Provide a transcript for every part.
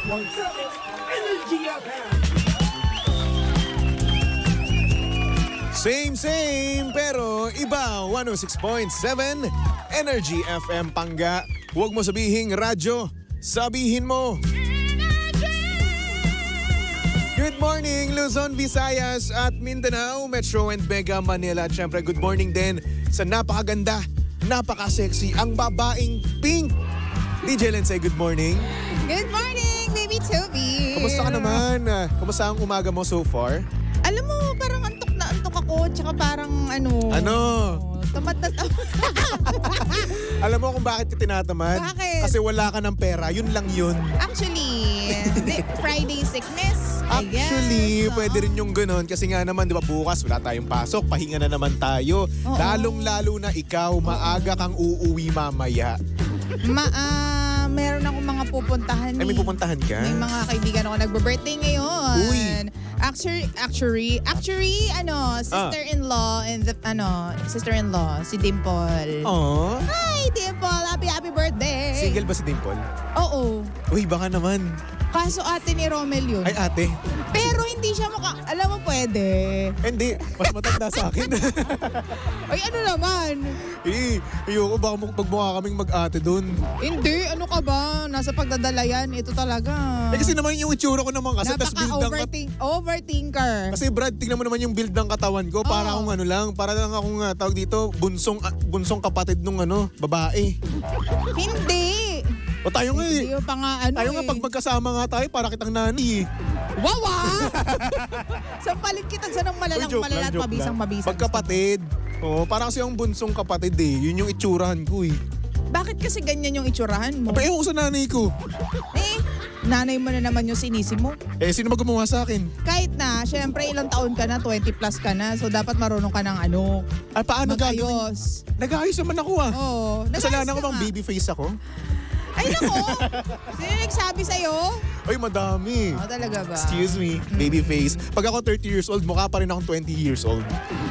Energy FM. Same, pero iba. 106.7 Energy FM Pangga. Huwag mo sabihing radyo, sabihin mo. Good morning, Luzon, Visayas at Mindanao, Metro and Mega Manila. At syempre, good morning din sa napakaganda, napaka-sexy, ang babaeng pink. DJ Lensay, good morning. Good morning, baby Toby. Kumusta ka naman? Kumusta ang umaga mo so far? Alam mo, parang antok na antok ako. Tsaka parang ano? Tamad na tamad. Alam mo kung bakit ka tinatamad? Bakit? Kasi wala ka ng pera. Yun lang yun. Actually, Friday sickness. Actually, pwede rin yung ganun. Kasi nga naman, di ba, bukas wala tayong pasok. Pahinga na naman tayo. Oo. Lalong-lalo na ikaw, maaga kang uuwi mamaya. Meron akong mga pupuntahan. Ay, may pupuntahan ka? May mga kaibigan ako nagbe-birthday ngayon. Uy. Actually, sister-in-law, si Dimple. Aww. Hi, Dimple! Happy birthday! Single ba si Dimple? Oo. Uy, baka naman. Kaso ate ni Romel yun. Ay, ate. Pero hindi siya alam mo pwede. Hindi, mas matanda sa akin. Ay ano naman? Ayoko baka magmukha kaming mag-ate dun. Hindi, ano ka ba? Nasa pagdadala yan. Ito talaga. Kasi naman yung itsura ko naman kasi tas build ng overthinker. Kasi Brad, tingnan mo naman yung build ng katawan ko. Para akong para lang akong tawag dito, bunsong kapatid nung babae. Hindi. O tayo nga Hindi pa nga Tayo nga pag magkasama nga tayo para kitang nani. Wawa! Sampalit kita sa nang malalang malalat, mabisang-mabisang. Pagkapatid. Parang kasi yung bunsong kapatid Yun yung itsurahan ko Bakit kasi ganyan yung itsurahan mo? Ewan ko sa nanay ko. Nanay mo na naman yung sinisi mo. Sino ba gumawa sa akin? Kahit na, syempre ilang taon ka na, 20 plus ka na. So dapat marunong ka ng Paano gagawin? mag-ayos. Nag-ayos naman ako Oo. Kasalanan ko Nag-ayos ka bang nga. baby face ako? Ay nako! Sino nagsabi sa'yo? Ay, madami. Talaga ba? Excuse me, baby face. Pag ako 30 years old, mukha pa rin akong 20 years old.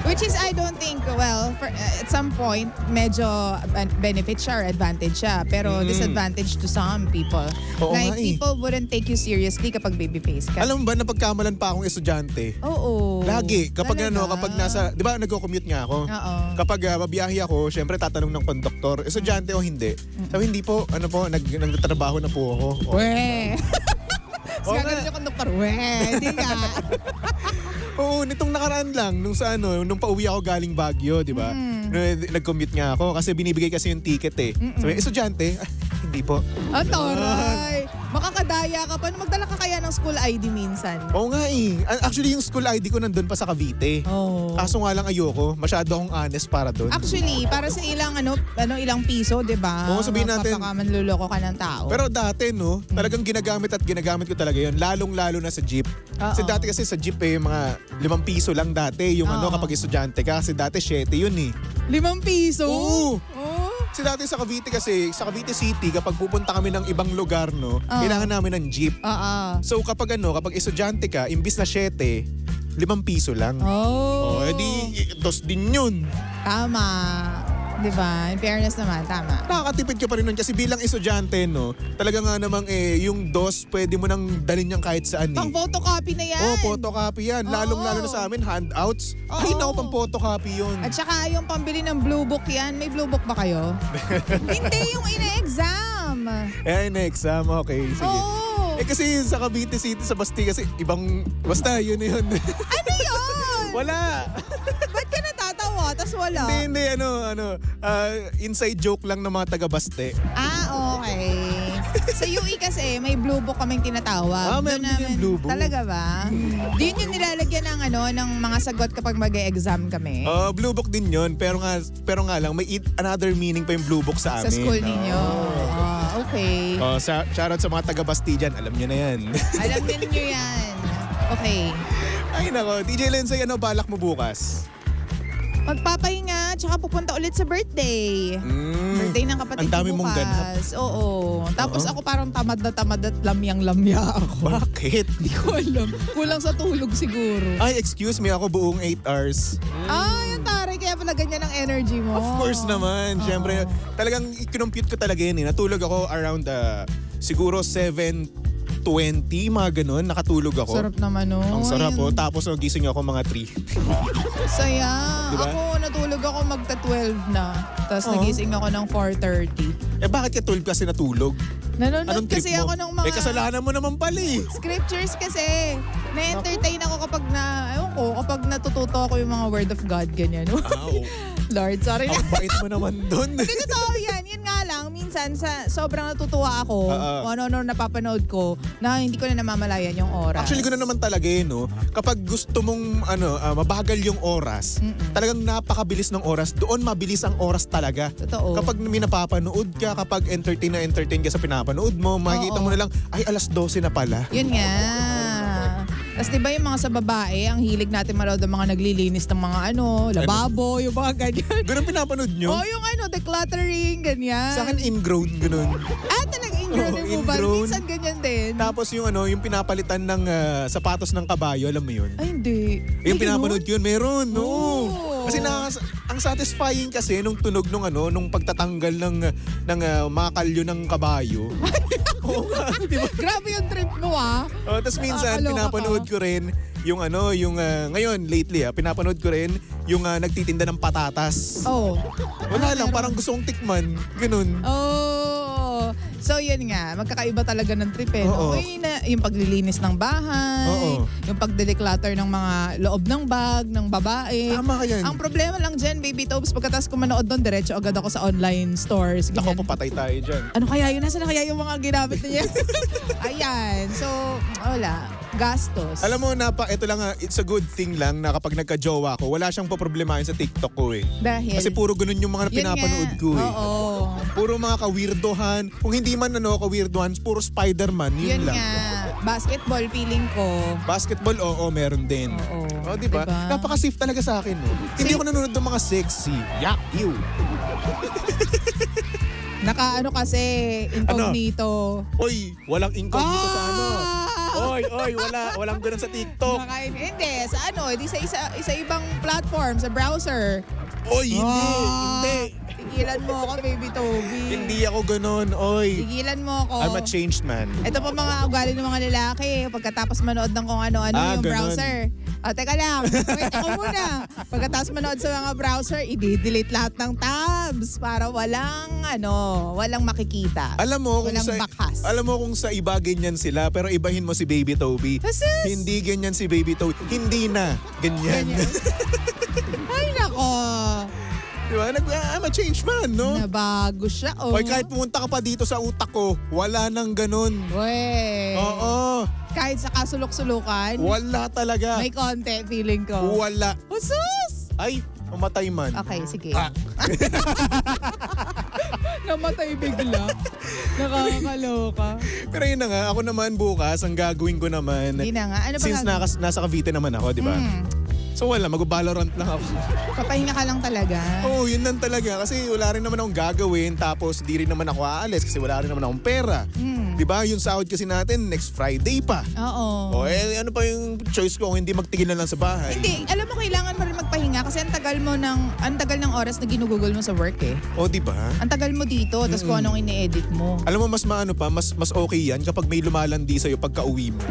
Which is, I don't think, at some point, medyo benefit siya or advantage siya. Pero disadvantage to some people. Oo Like, nga people wouldn't take you seriously kapag baby face ka. Alam mo ba, napagkamalan pa akong estudyante? Oo. Lagi. Kapag Talaga? kapag nasa, di ba nagko-commute nga ako? Oo. Kapag babiyahe ako, syempre tatanong ng konduktor, estudyante o hindi? Sabi, hindi po, nagtatrabaho na po ako. Weh! Oo Sige, nga. ganun yung konduktor. Weh! Hindi nga. Oo, nitong nakaraan lang, nung pauwi ako galing Baguio, di ba? Nag-commute nga ako kasi binibigay kasi yung ticket Sabi, estudyante? Hindi po. Ang taray! Makakadaya ka pa. Magdala ka kaya ng school ID minsan? Oo nga Actually, yung school ID ko nandun pa sa Cavite. Oo. Kaso nga lang ayoko. Masyado akong honest para doon. Actually, para sa ilang ilang piso, 'di ba? Oo, sabihin natin. Manluloko ka ng tao. Pero dati talagang ginagamit ko talaga 'yon, lalong-lalo na sa jeep. Kasi dati kasi sa jeep mga 5 piso lang dati yung kapag estudyante ka kasi dati 7 'yun 5 piso? Oo. Kasi dati sa Cavite City kapag pupunta kami ng ibang lugar kailangan namin ng jeep. So kapag estudyante ka, imbis na 7, 5 piso lang. Edi 2 din 'yun. Tama. Diba? In fairness naman, tama. Nakakatipid ka pa rin nun kasi bilang estudyante, talaga nga namang yung DOS, pwede mo nang dalhin yan kahit saan Pang photocopy na yan. Photocopy yan. Lalong-lalo na sa amin, handouts. Ay, naku, pang photocopy yun. At saka yung pambili ng blue book yan. May blue book ba kayo? Hindi, yung ina-exam. Ina-exam, okay. Sige. Kasi sa Cavite City, sa Basti kasi basta yun. Ano yun? Wala. Ba't ka natatawa? Tas wala? Hindi, inside joke lang ng mga taga-Baste. Okay. Sa UE kasi, may blue book kaming tinatawag. Meron din yung blue book. Talaga ba? Yun yung nilalagyan ng mga sagot kapag mag-e-exam kami. Blue book din yun, pero nga lang, may another meaning pa yung blue book sa amin. Sa school ninyo. Okay. Shoutout sa mga taga-Basti dyan, alam nyo na yan. Alam niyo yan. Okay. Ay nako, DJ Lensay, balak mo bukas? Magpapahinga, tsaka pupunta ulit sa birthday. Birthday ng kapatid Ang dami ko mong bukas. ganap. Oo. Tapos ako parang tamad at lamyang-lamya ako. Bakit? Hindi ko alam. Kulang sa tulog siguro. Ay, excuse me, ako buong 8 hours. Yung taray, kaya pala ganyan ang energy mo. Of course naman. Siyempre, talagang i-compute ko talaga yun. Natulog ako around siguro 7 2:20, mga ganun, nakatulog ako. Sarap naman nun. Ang sarap po. Tapos nagising ako mga 3. Saya. Diba? Ako natulog ako magta-12 na. Tapos nagising ako ng 4:30. Bakit ka 12 kasi natulog? Nanonood Anong trip kasi mo? ako ng mga Kasalanan mo naman pala scriptures kasi. Na-entertain ako kapag kapag natututo ako yung mga word of God, ganyan. Lord, sorry na. Ang bait mo naman doon. Hindi totoo yan. Yun nga lang, minsan sobrang natutuwa ako kung ano napapanood ko na hindi ko na namamalayan yung oras. Actually, ganoon naman talaga no? Kapag gusto mong mabagal yung oras, talagang napakabilis ng oras. Doon mabilis ang oras talaga. Totoo. Kapag may napapanood ka, kapag entertain ka sa pinapanood mo, makikita mo na lang, ay 12:00 na pala. Yun nga. Tapos diba yung mga sa babae, ang hilig natin manood ng mga naglilinis ng mga lababo, yung mga ganyan. Ganun pinapanood nyo? Yung decluttering, ganyan. Sa akin, ingrown, ganun. Talagang ingrown yung mobile. Minsan ganyan din. Tapos yung pinapalitan ng sapatos ng kabayo, alam mo yun? Ay, hindi. Yung pinapanood ko yun, meron, no? Oh. Kasi ang satisfying kasi nung tunog nung pagtatanggal ng mga kalyo ng kabayo. Oo nga, di ba? Grabe yung trip mo Tapos minsan pinapanood ko rin yung ngayon lately pinapanood ko rin yung nagtitinda ng patatas. Wala lang, parang gusto kong tikman, ganun. So yun nga, magkakaiba talaga ng trip no? Yung paglilinis ng bahay, yung pagde-declutter ng mga loob ng bag, ng babae. Tama ka yan. Ang problema lang dyan, Baby Tobes, pagkatapos ko manood doon, diretso agad ako sa online stores. Ako, papatay tayo dyan. Ano kaya yun? Nasaan na kaya yung mga ginamit niya? Ayan. So, wala. Gastos. Alam mo, ito lang, it's a good thing lang na kapag nagka-jowa ko, wala siyang poproblemahin sa TikTok ko Dahil? Kasi puro ganun yung mga pinapanood ko Oo. Puro mga kawirdohan. Kung hindi man kawirdohan, puro Spider-Man. Yun lang. Nga. Basketball, feeling ko. Basketball, meron din. Oo. Diba? Napaka-safe talaga sa akin, no? Hindi ako nanonood ng mga sexy. Yak, you. Kasi, incognito. Oy, walang incognito sa Oy, walang ganun sa TikTok. Hindi, hindi sa ibang platform, sa browser. Oy, hindi. Tigilan mo ako, Baby Toby. Hindi ako ganun, oy. Tigilan mo ako. I'm a changed man. Ito pa mga ugali ng mga lalaki, pagkatapos manood ng kung ano-ano yung ganun. browser. Teka lang, wait ako muna. Pagkatapos manood sa mga browser, i-delete lahat ng tabs para walang makikita. Alam mo kung sa iba ganyan sila, pero ibahin mo si Baby Toby. Asus! Hindi ganyan si Baby Toby. Hindi na ganyan. Ay nako. Diba? I'm a changed man, no? Nabago siya, Oy, kahit pumunta ka pa dito sa utak ko, wala nang ganun. Oo. Kahit sa kasulok-sulukan? Wala talaga. May konti, feeling ko. Wala. Sus! Ay, mamatay man. Okay, sige. Namatay bigla. Nakakaloka. Pero yun na nga, ako naman bukas, ang gagawin ko naman. Hindi na nga. Ano ba since nasa Cavite naman ako, di ba? So wala, mag-Valorant lang ako. Papahinga ka lang talaga? Oo, yun lang talaga. Kasi wala rin naman akong gagawin. Tapos di rin naman ako aalis kasi wala rin naman akong pera. Diba? Yung sahod kasi natin, next Friday pa. Oo. Ano pa yung choice ko kung hindi magtigil na lang sa bahay? Hindi. Alam mo, kailangan mo rin magpahinga kasi ang tagal ng oras na ginugugol mo sa work Diba? Ang tagal mo dito, tapos kung anong ine-edit mo. Alam mo, mas mas okay yan kapag may lumalandi sa'yo pagka-uwi mo.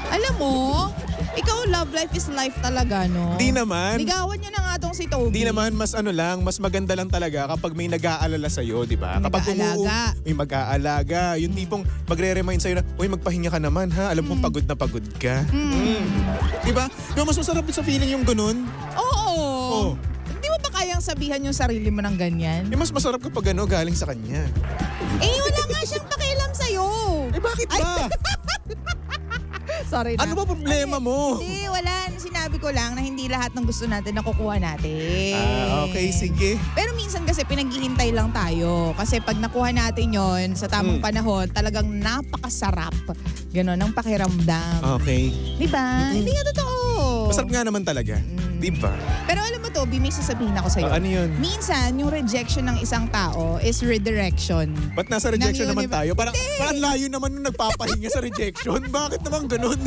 Alam mo, ikaw, love life is life talaga, no? Di naman. Ligawan niyo na nga tong si Toby. Di naman, mas maganda lang talaga kapag may nag-aalala sa'yo, di ba? Kapag may mag-aalaga. Yung tipong magre-remind sa'yo na, uy, magpahinga ka naman ha, alam kong pagod na pagod ka. Di ba? Mas masarap sa feeling yung ganun. Oo. Di mo ba kayang sabihan yung sarili mo ng ganyan? Mas masarap kapag galing sa kanya. Wala nga siyang pakialam sa'yo. Bakit ba? Sorry na. Ano ba problema mo? Hindi, wala. Sinabi ko lang na hindi lahat ng gusto natin nakukuha natin. Okay, sige. Pero minsan kasi pinaghihintay lang tayo. Kasi pag nakuha natin yon sa tamang panahon, talagang napakasarap. Ganon ang pakiramdam. Okay. Diba? Hindi nga totoo. Masarap nga naman talaga. Diba? Pero alam mo, Toby, may sasabihin ako sa'yo. Ano yun? Minsan, yung rejection ng isang tao is redirection. Ba't nasa rejection naman tayo? Parang layo naman nung nagpapahinga sa rejection. Bakit naman ganun?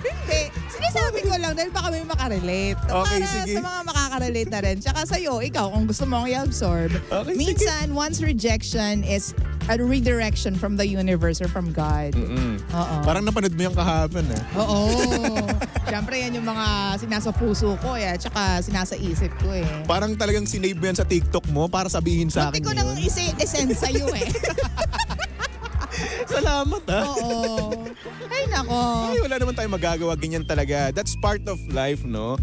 Hindi. Sinasabi ko lang dahil baka may makarelate. Okay, para sige. sa mga makakarelate na rin. Tsaka sa'yo, ikaw, kung gusto mong i-absorb. Okay, minsan, once rejection is a redirection from the universe or from God. Oo. Parang napanood mo yung kahapon Oo. Siyempre, yan yung mga sinasa puso ko tsaka sinasa isip ko Parang talagang sinave mo yan sa TikTok mo para sabihin sa akin Buti ko nang isi-send sa'yo Salamat Oo. Ay nako. Ay, wala naman tayong magagawa. Ganyan talaga. That's part of life, no?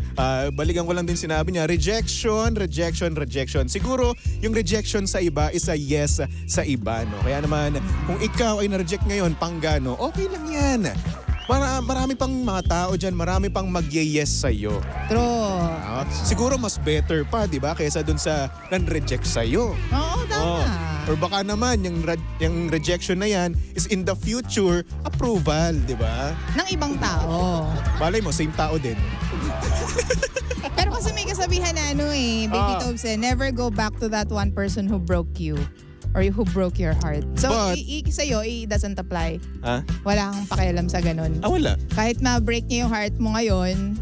Balikan ko lang din sinabi niya, rejection. Siguro, yung rejection sa iba is a yes sa iba, no? Kaya naman, kung ikaw ay na-reject ngayon, panggano, okay lang yan. Marami pang mga tao dyan, marami pang mag-yes sa'yo. True. Siguro mas better pa, di ba? Kaysa dun sa nan-reject sa'yo. Oo, tama. Or baka naman, yung rejection na yan is in the future approval, di ba? Ng ibang tao. Malay mo, same tao din. Pero kasi may kasabihan na Baby Tobes, never go back to that one person who broke you. Or who broke your heart. So, sa'yo, it doesn't apply. Wala kang pakialam sa ganun. Wala. Kahit ma-break niya yung heart mo ngayon,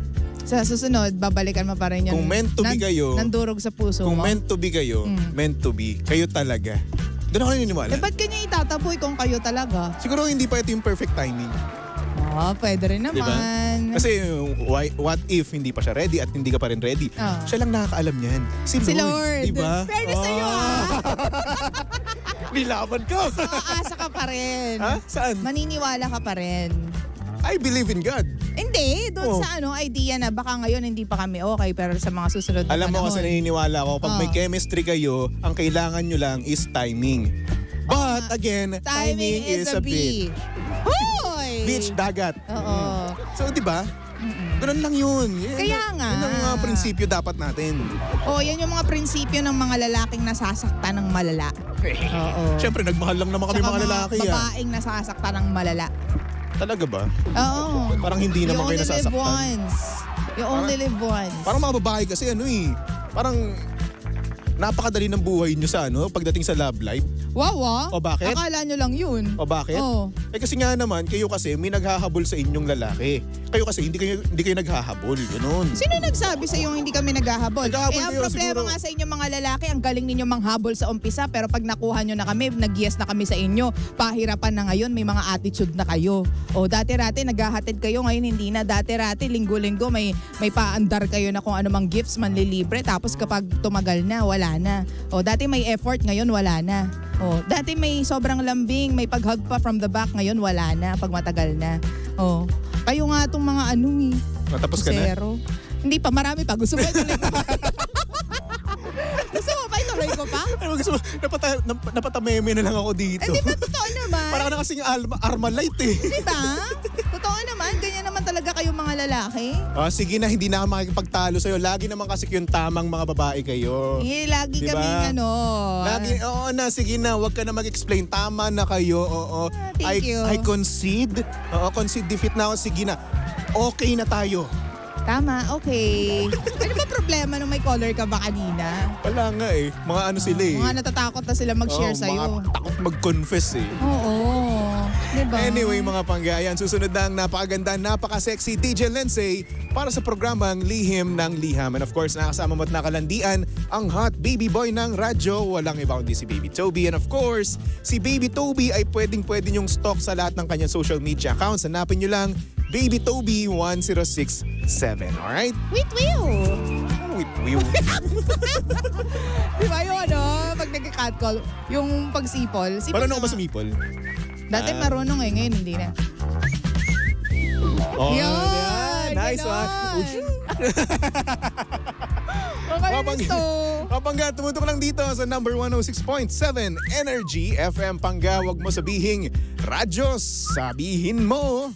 sa susunod, babalikan mo pa rin yun. Kung meant to be kayo, nandurog sa puso mo. Kung meant to be kayo, meant to be. Kayo talaga. Doon ako naniniwala. Ba't kanya itataboy kung kayo talaga? Siguro hindi pa ito yung perfect timing. Pwede rin naman. Diba? Kasi what if hindi pa siya ready at hindi ka pa rin ready? Siya lang nakakaalam niyan. Si Lord. Diba? Fairness sa'yo Nilaban ka. So, asa ka pa rin. Saan? Maniniwala ka pa rin. I believe in God. Hindi. Doon sa idea na baka ngayon hindi pa kami okay pero sa mga susunod na Alam mo kasi naniniwala ko, pag may chemistry kayo, ang kailangan nyo lang is timing. But again, timing is a bitch. Hoy! Beach, dagat. Oo. So, di ba? Ganun lang yun. Kaya nga. Yun ang mga prinsipyo dapat natin. Yan yung mga prinsipyo ng mga lalaking nasasaktan ng malala. Oo. Siyempre, nagmahal lang naman kami mga lalaki. Babaeng nasasaktan ng malala. Talaga ba? Oo. Parang hindi naman kayo nasasaktan. You only live once. You only live once. Parang mga babae kasi parang napakadali ng buhay nyo sa pagdating sa love life. Wow. O bakit? Akala nyo lang yun. O bakit? Kasi nga naman, kayo kasi may naghahabol sa inyong lalaki. Kayo kasi hindi kayo naghahabol. Ganun. Sino nagsabi sa iyo hindi kami naghahabol? Ang problema nga sa inyo mga lalaki, ang galing ninyo manghabol sa umpisa pero pag nakuha nyo na kami, nag-yes na kami sa inyo, pahirapan na ngayon, may mga attitude na kayo. Dati-rati naghahatid kayo, ngayon hindi na. Dati-rati linggo-linggo may paandar kayo na kung ano mang gifts manlilibre tapos kapag tumagal na, wala na. Dati may effort, ngayon wala na. Dati may sobrang lambing, may pag-hug pa from the back, ngayon wala na pag matagal na. Kayo nga itong mga Matapos ka na? Hindi pa, marami pa. Gusto mo ituloy ko pa? Gusto mo pa ituloy ko pa? Gusto mo, napatameme na lang ako dito. Di ba totoo naman? Parang na kasing Armalite Di ba? Totoo naman, ganyan naman talaga kayo mga lalaki. Sige na, hindi na ako makikipagtalo sa'yo. Lagi naman kasi yung tamang mga babae kayo. Lagi diba? kaming Lagi, sige na, wag ka na mag-explain. Tama na kayo, Thank you. I concede. Concede defeat na ako. Sige na, okay na tayo. Tama, okay. Ano ba problema nung may color ka ba kanina? Wala nga Mga sila Mga natatakot na sila mag-share sa'yo. Mga takot mag-confess Oo. Diba? Anyway mga panggayan, susunod na ang napakaganda, napaka-sexy DJ Lindsay para sa programang Lihim ng Liham. And of course, nakasama mo at nakalandian ang hot baby boy ng radyo. Walang iba kundi si Baby Toby. And of course, si Baby Toby ay pwedeng nyong stalk sa lahat ng kanyang social media accounts. Hanapin nyo lang Baby Toby 1067. Alright? Wait, Wait. Diba yung pag nag-catcall, yung pagsipol. Paano ako ba sumipol? Dati marunong ngayon hindi na. Yan. Nice one. Mapangga, tumutok lang dito sa number 106.7 Energy FM Pangga. Wag mo sabihing radyo, sabihin mo.